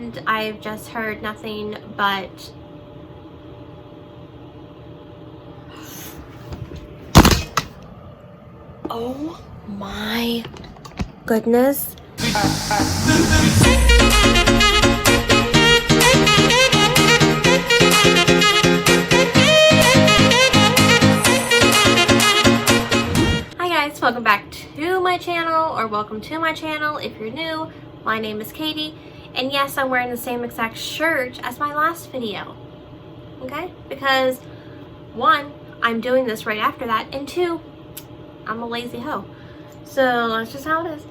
and I've just heard nothing but oh my goodness. Hi guys, welcome back to my channel, or welcome to my channel if you're new. My name is Katie, and yes, I'm wearing the same exact shirt as my last video. Okay? Because one, I'm doing this right after that, and two, I'm a lazy hoe. So that's just how it is.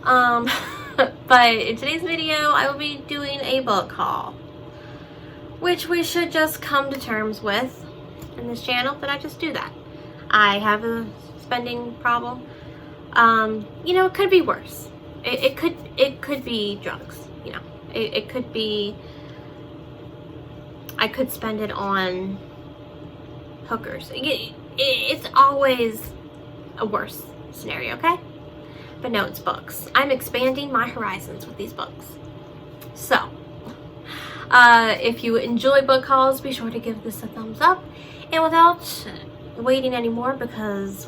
But in today's video, I will be doing a book haul, which we should just come to terms with in this channel, that I just do that. I have a spending problem. You know, it could be worse. It could be drugs, you know. It could be, I could spend it on hookers. It's always a worse scenario, okay? But no, it's books. I'm expanding my horizons with these books. So, if you enjoy book hauls, be sure to give this a thumbs up. And without waiting anymore, because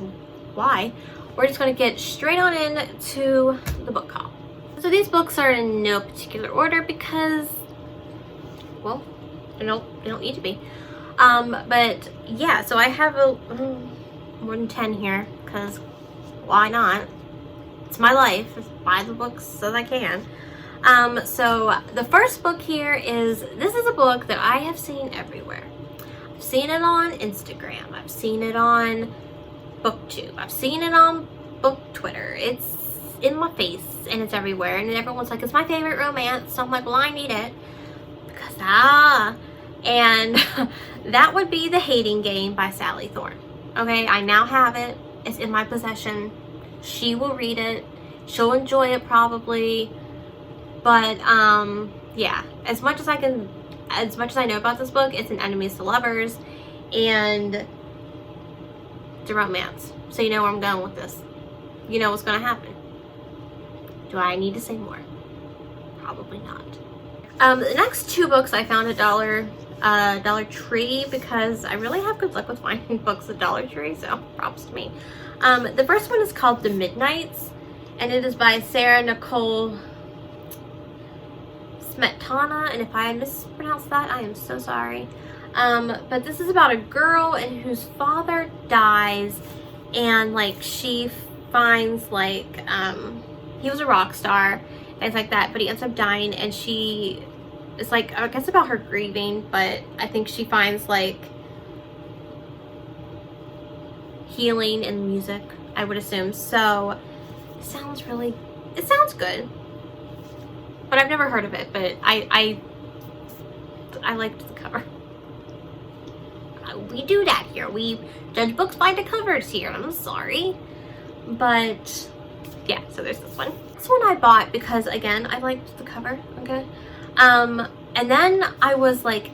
why? We're just going to get straight on into the book haul. So these books are in no particular order because, well, they don't need to be. But yeah, so I have more than 10 here, because why not? It's my life. Just buy the books as I can. So the first book here is, this is a book that I have seen everywhere. I've seen it on Instagram. I've seen it on BookTube. I've seen it on book Twitter. It's in my face and it's everywhere, and everyone's like, it's my favorite romance. So I'm like, well, I need it because and that would be The Hating Game by Sally Thorne. Okay, I now have it. It's in my possession. She will read it. She'll enjoy it probably. But yeah, as much as I know about this book, it's an enemies to lovers and it's a romance. So you know where I'm going with this. You know what's going to happen. Do I need to say more? Probably not. The next two books I found at Dollar Tree, because I really have good luck with finding books at Dollar Tree, so props to me. The first one is called The Midnights, and it is by Nicole Smetana, and if I mispronounced that, I am so sorry. But this is about a girl and whose father dies, and like she finds like he was a rock star, things like that, but he ends up dying, and it's like, I guess about her grieving, but I think she finds like healing in music, I would assume. So it sounds good, but I've never heard of it. But I liked the cover. We do that here. We judge books by the covers here. I'm sorry, but yeah. So there's this one. This one I bought because, again, I liked the cover. Okay. And then I was like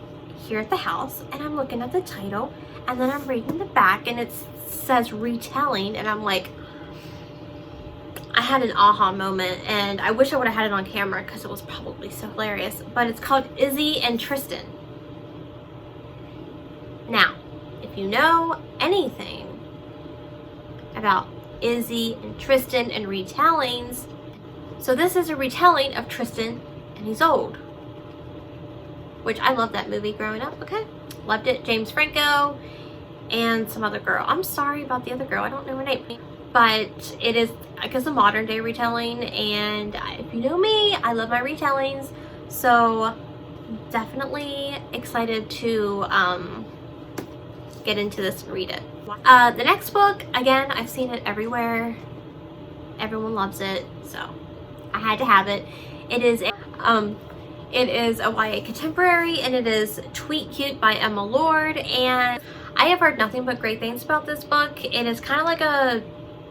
here at the house, and I'm looking at the title, and then I'm reading the back, and it says retelling, and I'm like, I had an aha moment, and I wish I would have had it on camera because it was probably so hilarious. But it's called Izzy and Tristan. Now, if you know anything about Izzy and Tristan and retellings, so this is a retelling of Tristan and Isolde, which I loved that movie growing up. Okay, loved it. James Franco and some other girl. I'm sorry about the other girl. I don't know her name, but it is, I guess, a modern day retelling. And if you know me, I love my retellings, so definitely excited to get into this and read it. The next book, again, I've seen it everywhere. Everyone loves it, so I had to have it. It is a YA contemporary, and it is Tweet Cute by Emma Lord, and I have heard nothing but great things about this book. It is kind of like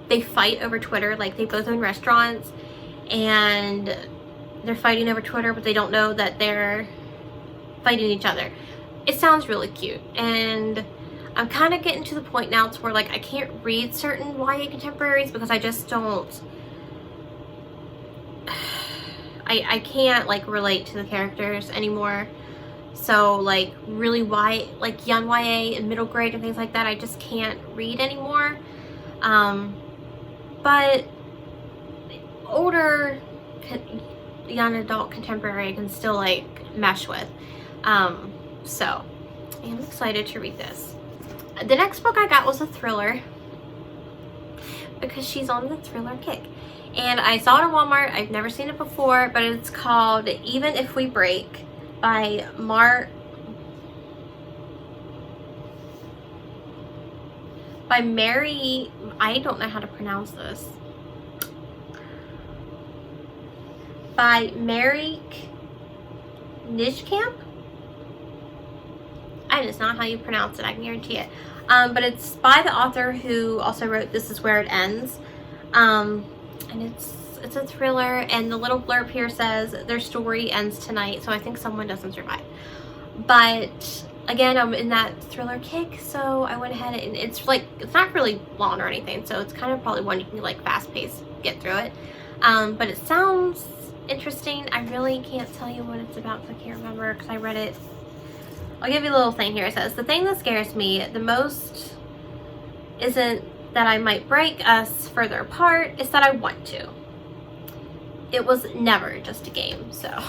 they fight over Twitter, like they both own restaurants, and they're fighting over Twitter, but they don't know that they're fighting each other. It sounds really cute, and I'm kind of getting to the point now to where like I can't read certain YA contemporaries because I just don't I can't like relate to the characters anymore. So like really like young YA and middle grade and things like that, I just can't read anymore. But older young adult contemporary I can still like mesh with. So I'm excited to read this. The next book I got was a thriller, because she's on the thriller kick. And I saw it at Walmart. I've never seen it before, but it's called Even If We Break by Mary, I don't know how to pronounce this. By Marieke Nijkamp? That is not how you pronounce it, I can guarantee it. But it's by the author who also wrote This Is Where It Ends. And it's a thriller, and the little blurb here says their story ends tonight, so I think someone doesn't survive. But again, I'm in that thriller kick, so I went ahead, and it's not really long or anything, so it's kind of probably one you can like fast pace get through it. But it sounds interesting. I really can't tell you what it's about because I can't remember, because I read it. I'll give you a little thing here. It says, the thing that scares me the most isn't that I might break us further apart, it's that I want to. It was never just a game, so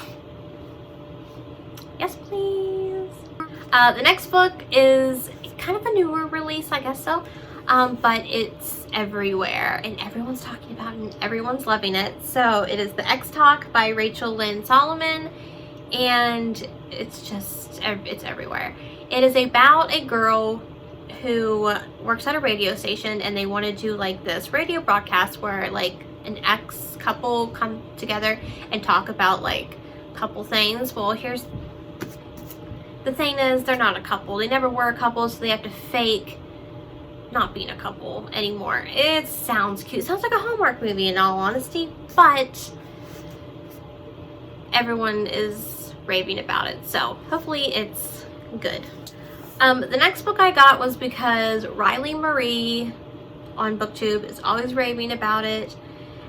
yes please. The next book is kind of a newer release, I guess so, but it's everywhere and everyone's talking about it and everyone's loving it. So it is The X Talk by Rachel Lynn Solomon, and it's everywhere. It is about a girl who works at a radio station, and they want to do like this radio broadcast where like an ex couple come together and talk about like couple things. Well, here's the thing is, they're not a couple. They never were a couple, so they have to fake not being a couple anymore. It sounds cute. It sounds like a Hallmark movie in all honesty, but everyone is raving about it, so hopefully it's good. The next book I got was because Riley Marie on BookTube is always raving about it,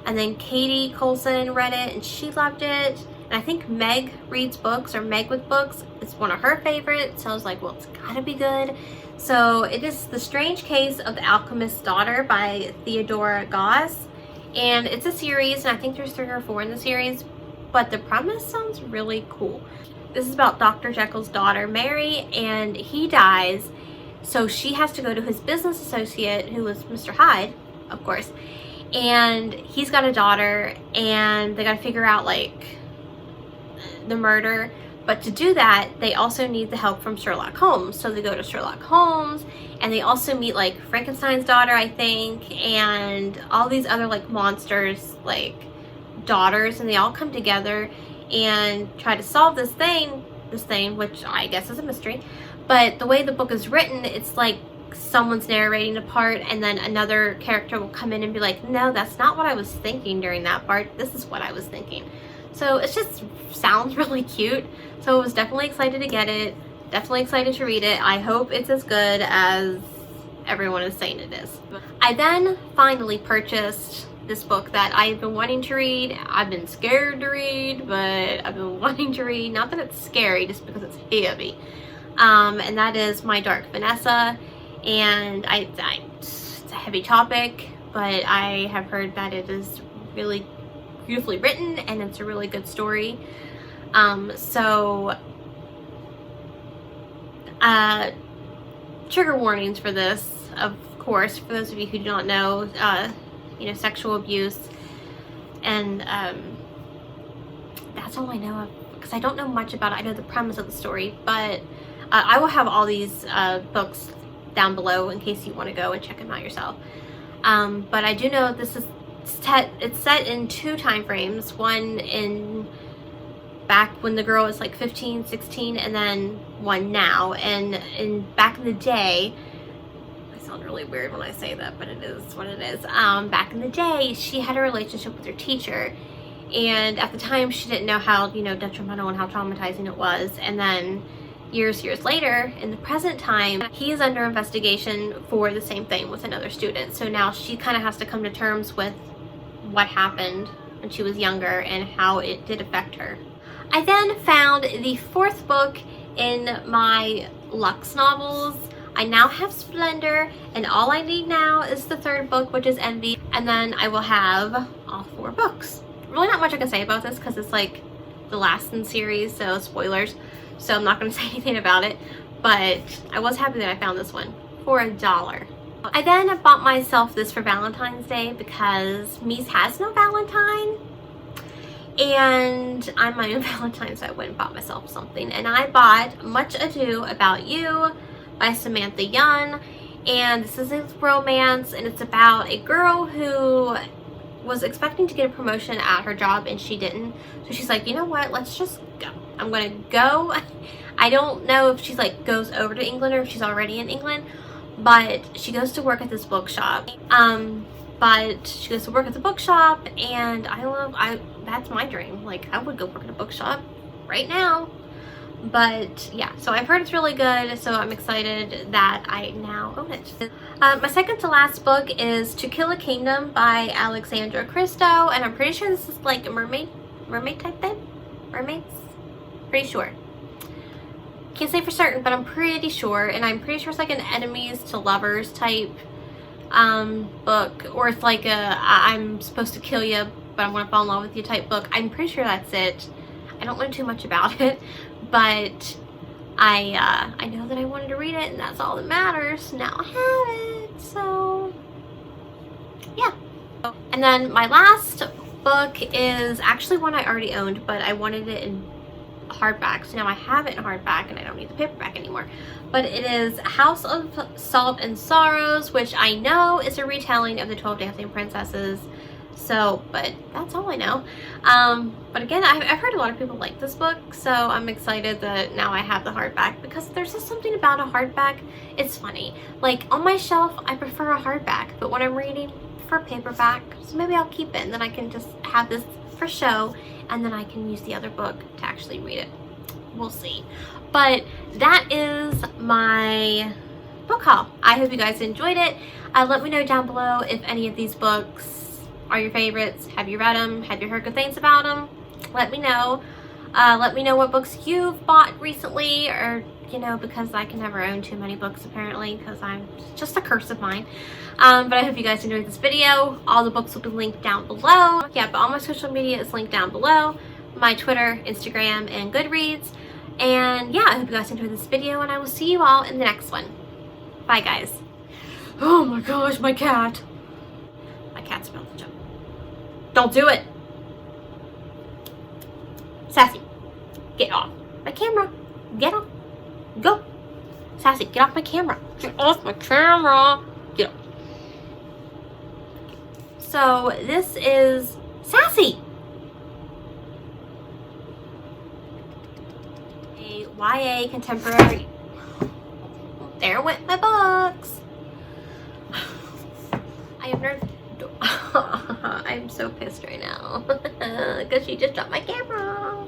and then Katie Colson read it and she loved it, and I think Meg reads books, or Meg with Books, it's one of her favorites, so I was like, well, it's gotta be good. So it is The Strange Case of the Alchemist's Daughter by Theodora Goss, and it's a series, and I think there's 3 or 4 in the series, but the premise sounds really cool. This is about Dr. Jekyll's daughter, Mary, and he dies, so she has to go to his business associate, who was Mr. Hyde, of course, and he's got a daughter, and they gotta figure out, like, the murder. But to do that, they also need the help from Sherlock Holmes, so they go to Sherlock Holmes, and they also meet, like, Frankenstein's daughter, I think, and all these other, like, monsters, like, daughters, and they all come together and try to solve this thing, which I guess is a mystery. But the way the book is written, it's like someone's narrating a part, and then another character will come in and be like, no, that's not what I was thinking during that part, this is what I was thinking. So it just sounds really cute, so I was definitely excited to get it, definitely excited to read it. I hope it's as good as everyone is saying it is. I then finally purchased this book that I've been wanting to read. I've been scared to read, but I've been wanting to read. Not that it's scary, just because it's heavy. And that is My Dark Vanessa. And it's a heavy topic, but I have heard that it is really beautifully written and it's a really good story. Trigger warnings for this, of course, for those of you who do not know. Sexual abuse, and that's all I know of, because I don't know much about it. I know the premise of the story, but I will have all these books down below in case you want to go and check them out yourself. But I do know this is it's set in 2 time frames, one in back when the girl was like 15, 16, and then one now. And back in the day, sound really weird when I say that, but it is what it is. Back in the day, she had a relationship with her teacher, and at the time she didn't know how detrimental and how traumatizing it was. And then years later, in the present time, he is under investigation for the same thing with another student. So now she kind of has to come to terms with what happened when she was younger and how it did affect her. I then found the 4th book in my Lux novels. I now have Splendor, and all I need now is the 3rd book, which is Envy, and then I will have all 4 books. Really not much I can say about this because it's like the last in the series, so spoilers, so I'm not going to say anything about it, but I was happy that I found this one for $1. I then bought myself this for Valentine's Day because Mies has no Valentine, and I'm my own Valentine, so I went and bought myself something, and I bought Much Ado About You by Samantha Young, and this is a romance, and it's about a girl who was expecting to get a promotion at her job and she didn't, so she's like, you know what, let's just go. I'm gonna go. I don't know if she's like goes over to England or if she's already in England, but she goes to work at this bookshop. But she goes to work at the bookshop, and that's my dream. Like, I would go work at a bookshop right now. But yeah, so I've heard it's really good, so I'm excited that I now own it. My second to last book is To Kill a Kingdom by Alexandra Christo, and I'm pretty sure this is like a mermaid type thing? Mermaids? Pretty sure. Can't say for certain, but I'm pretty sure, and I'm pretty sure it's like an enemies to lovers type book, or it's like a I'm supposed to kill you but I'm gonna fall in love with you type book. I'm pretty sure that's it. I don't know too much about it, but I know that I wanted to read it, and that's all that matters. Now I have it, so yeah. And then my last book is actually one I already owned, but I wanted it in hardback, so now I have it in hardback and I don't need the paperback anymore. But it is House of Salt and Sorrows, which I know is a retelling of the 12 Dancing Princesses. So, but that's all I know. But again, I've heard a lot of people like this book, so I'm excited that now I have the hardback, because there's just something about a hardback. It's funny. Like, on my shelf, I prefer a hardback, but when I'm reading, I prefer paperback. So maybe I'll keep it, and then I can just have this for show, and then I can use the other book to actually read it. We'll see. But that is my book haul. I hope you guys enjoyed it. Let me know down below if any of these books are your favorites. Have you read them? Have you heard good things about them? Let me know. Let me know what books you've bought recently, or, you know, because I can never own too many books apparently, because it's just a curse of mine. But I hope you guys enjoyed this video. All the books will be linked down below. Yeah, but all my social media is linked down below. My Twitter, Instagram, and Goodreads. And yeah, I hope you guys enjoyed this video, and I will see you all in the next one. Bye, guys. Oh my gosh, my cat. My cat's about to jump. Don't do it. Sassy, get off my camera. Get off. Go. Sassy, get off my camera. Get off my camera. Get off. So this is Sassy. A YA contemporary. There went my books. I have nerve. I'm so pissed right now because she just dropped my camera.